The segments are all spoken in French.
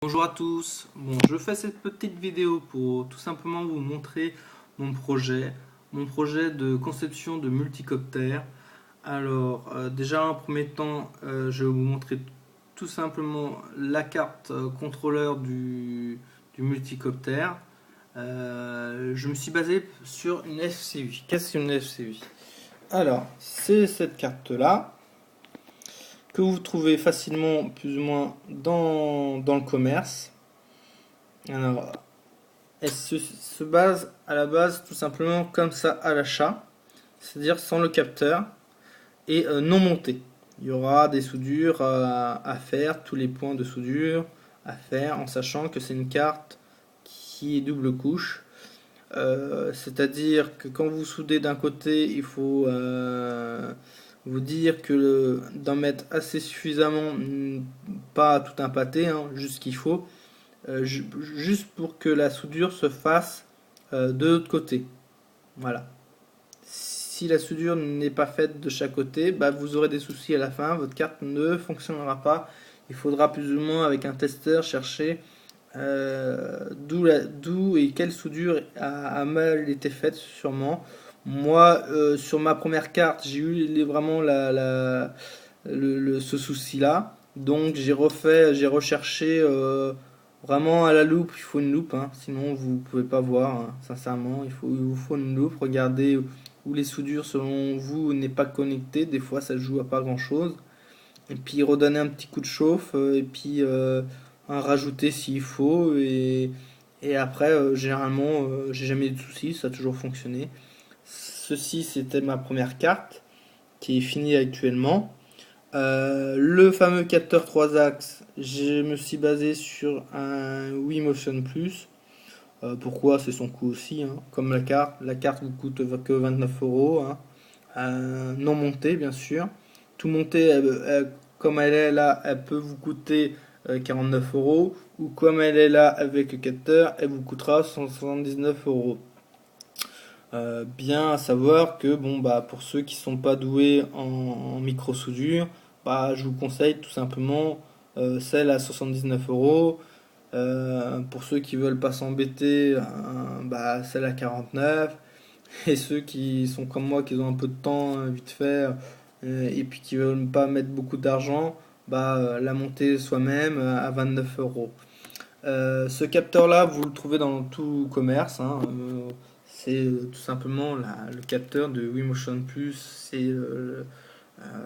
Bonjour à tous. Bon, je fais cette petite vidéo pour tout simplement vous montrer mon projet de conception de multicoptère. Alors, déjà en premier temps, je vais vous montrer tout simplement la carte contrôleur du multicoptère. Je me suis basé sur une FCV. Qu'est-ce qu'une FCV? Alors, c'est cette carte-là que vous trouvez facilement plus ou moins dans le commerce. Alors, elle se base à la base tout simplement comme ça à l'achat, c'est-à-dire sans le capteur et non monté. Il y aura des soudures à faire, tous les points de soudure à faire, en sachant que c'est une carte qui est double couche. C'est-à-dire que quand vous soudez d'un côté, il faut vous dire que d'en mettre assez suffisamment, pas tout un pâté, hein, juste ce qu'il faut, juste pour que la soudure se fasse de l'autre côté. Voilà. Si la soudure n'est pas faite de chaque côté, bah, vous aurez des soucis à la fin, votre carte ne fonctionnera pas. Il faudra plus ou moins avec un testeur chercher d'où et quelle soudure a mal été faite sûrement. Moi, sur ma première carte, j'ai eu vraiment ce souci-là. Donc j'ai recherché vraiment à la loupe. Il faut une loupe, hein, sinon vous pouvez pas voir. Hein, sincèrement, il vous faut une loupe. Regardez où les soudures selon vous n'est pas connectées. Des fois, ça joue à pas grand-chose. Et puis redonner un petit coup de chauffe et puis en rajouter s'il faut. Et après, généralement, j'ai jamais eu de soucis. Ça a toujours fonctionné. Ceci, c'était ma première carte qui est finie actuellement. Le fameux capteur 3 axes, je me suis basé sur un Motion Plus. Pourquoi? C'est son coût aussi, hein. Comme la carte. La carte vous coûte que 29 €, hein. Non montée, bien sûr. Tout monté, comme elle est là, elle peut vous coûter 49 €. Ou comme elle est là avec le capteur, elle vous coûtera 179 €. Bien à savoir que bon bah pour ceux qui sont pas doués en micro soudure, bah je vous conseille tout simplement celle à 79 €. Pour ceux qui veulent pas s'embêter, bah celle à 49. Et ceux qui sont comme moi, qui ont un peu de temps vite fait et puis qui veulent pas mettre beaucoup d'argent, bah la monter soi-même à 29 €. Ce capteur-là, vous le trouvez dans tout commerce, hein. C'est tout simplement le capteur de Motion Plus. C'est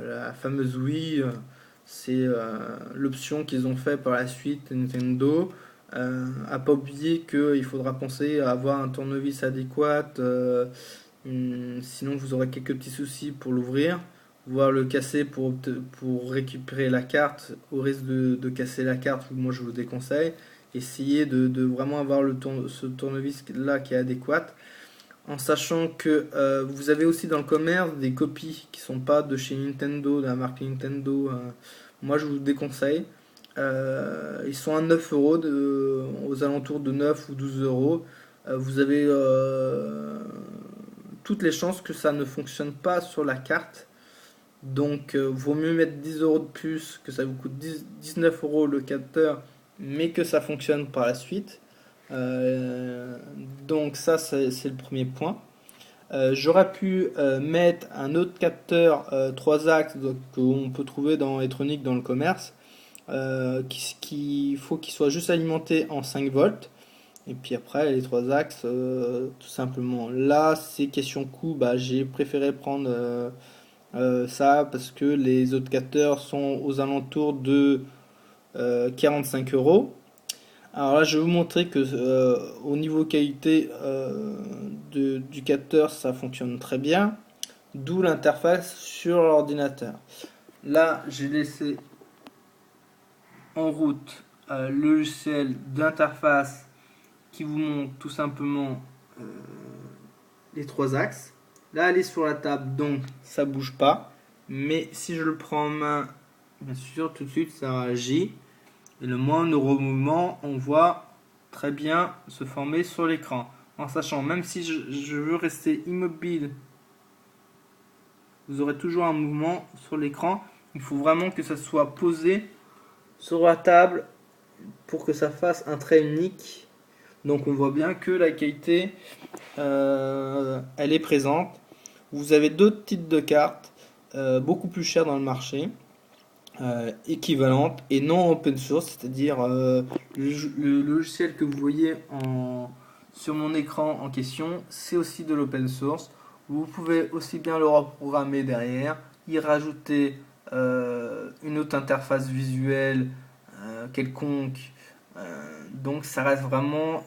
la fameuse Wii. C'est l'option qu'ils ont fait par la suite Nintendo. À pas oublier qu'il faudra penser à avoir un tournevis adéquat. Sinon, vous aurez quelques petits soucis pour l'ouvrir. Voire le casser pour récupérer la carte. Au risque de casser la carte, moi je vous déconseille. Essayez de vraiment avoir ce tournevis là qui est adéquat, en sachant que vous avez aussi dans le commerce des copies qui sont pas de chez Nintendo, de la marque Nintendo. Moi je vous déconseille. Ils sont à 9 € aux alentours de 9 ou 12 €. Vous avez toutes les chances que ça ne fonctionne pas sur la carte. Donc vaut mieux mettre 10 € de plus, que ça vous coûte 19 € le capteur, mais que ça fonctionne par la suite. Donc ça c'est le premier point. J'aurais pu mettre un autre capteur 3 axes qu'on peut trouver dans l'électronique dans le commerce, faut qu'il soit juste alimenté en 5 volts. Et puis après les 3 axes, tout simplement. Là c'est question coût, bah, j'ai préféré prendre ça parce que les autres capteurs sont aux alentours de 45 €. Alors là, je vais vous montrer que au niveau qualité du capteur, ça fonctionne très bien, d'où l'interface sur l'ordinateur. Là, j'ai laissé en route le logiciel d'interface qui vous montre tout simplement euh, les 3 axes. Là, elle est sur la table, donc ça bouge pas. Mais si je le prends en main, bien sûr, tout de suite, ça réagit. Et le moindre mouvement, on voit très bien se former sur l'écran. En sachant, même si je veux rester immobile, vous aurez toujours un mouvement sur l'écran. Il faut vraiment que ça soit posé sur la table pour que ça fasse un trait unique. Donc on voit bien que la qualité, elle est présente. Vous avez d'autres types de cartes, beaucoup plus chères dans le marché, équivalentes et non open source, c'est-à-dire le logiciel que vous voyez sur mon écran en question, c'est aussi de l'open source. Vous pouvez aussi bien le reprogrammer derrière, y rajouter une autre interface visuelle quelconque. Donc ça reste vraiment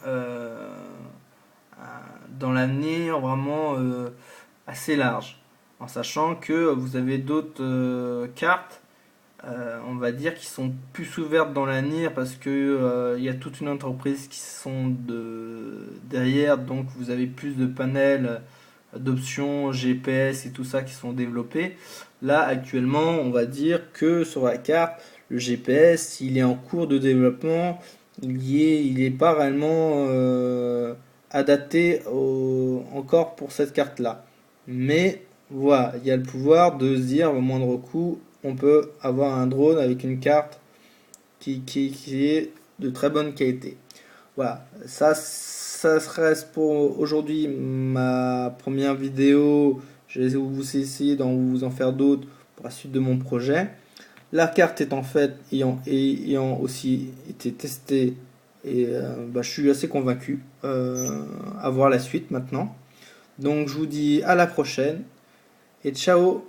dans l'avenir vraiment assez large. En sachant que vous avez d'autres cartes, on va dire, qui sont plus ouvertes dans l'avenir parce que il y a toute une entreprise qui sont derrière, donc vous avez plus de panels d'options GPS et tout ça qui sont développés. Là actuellement, on va dire que sur la carte, le GPS, il est en cours de développement, il est pas réellement adapté encore pour cette carte-là. Mais voilà, il y a le pouvoir de se dire au moindre coût, on peut avoir un drone avec une carte qui est de très bonne qualité. Voilà, ça reste pour aujourd'hui ma première vidéo. Je vais vous essayer d'en vous en faire d'autres pour la suite de mon projet. La carte est en fait ayant aussi été testée et je suis assez convaincu à voir la suite maintenant. Donc je vous dis à la prochaine et ciao.